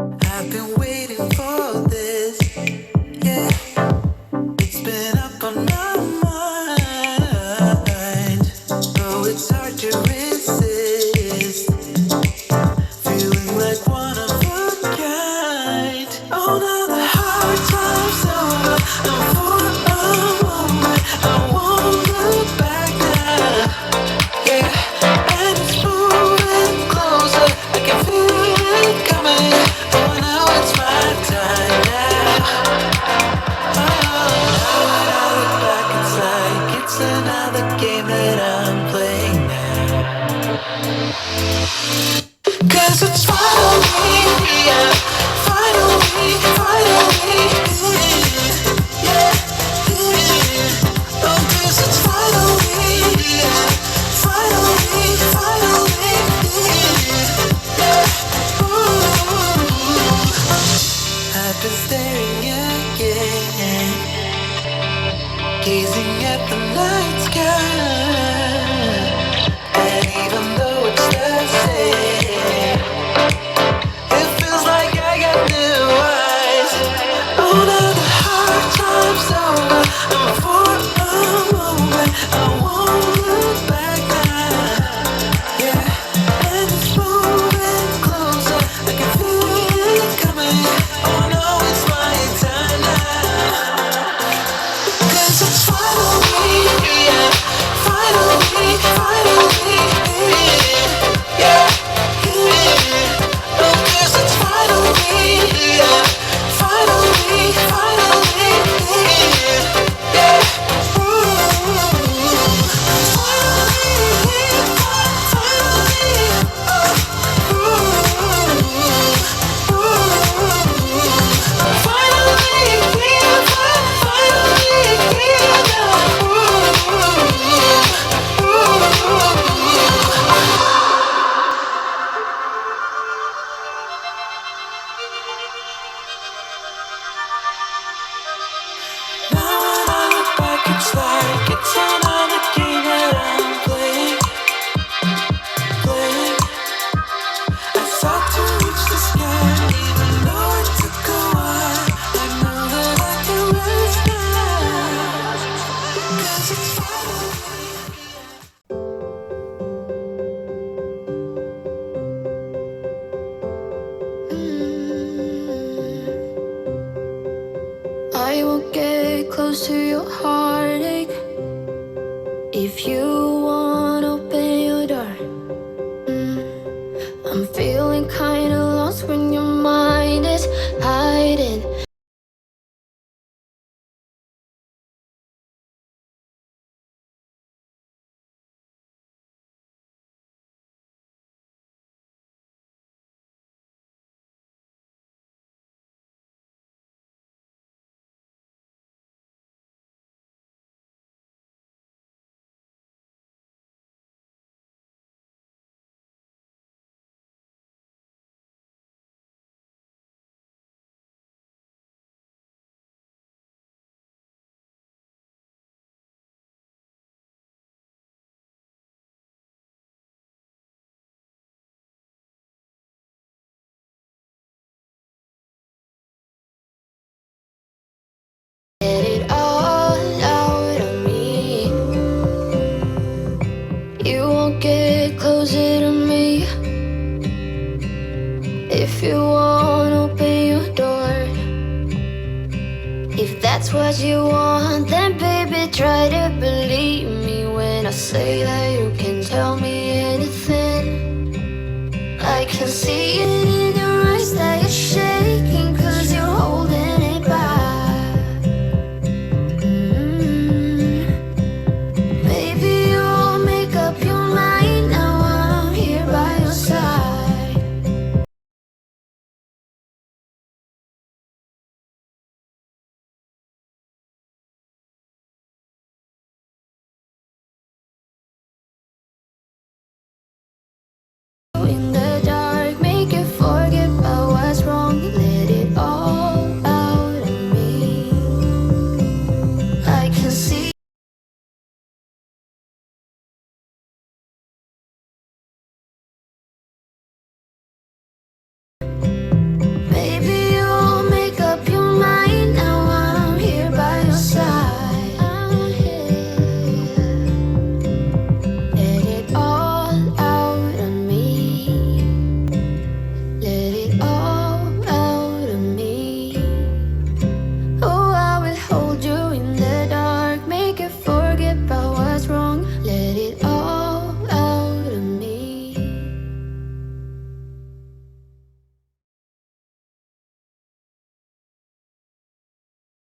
I've been waiting for this, yeah. It's been up on my mind. Oh, it's hard to resist. Feeling like one of a kind. Oh, now the hard time's over. I'm for a moment. I won't look back now. Yeah, and it's moving closer. I can feel it coming. Oh, now it's my time now. Oh, now when I look back, it's like it's another game that I'm playing now. 'Cause it's finally, yeah, finally, yeah, yeah. Oh, 'cause it's finally, yeah, finally, yeah. Ooh. I've been staring again, gazing at the night sky, and even though it's the same, it feels like I got new eyes. Oh, now the hard time's over. I'm for a moment. I won't look back now. Yeah, and it's moving closer. I can feel it coming. Oh no, it's my time now. 'Cause it's finally, yeah, finally, yeah, yeah. Oh, 'cause it's finally, yeah, finally, yeah. Now when I look back, it's like it's another game that I'm playing. I thought to reach the sky, even though it took a while. I know that I can rest now, 'cause it's finally. I will get close to your heartache if you won't open your door. I'm feeling kinda lost when your mind is hiding. Get it all out of me. You won't get closer to me if you won't open your door. If that's what you want, then baby try to believe me when I say that you can tell me anything. I can see it in your eyes that you're shaking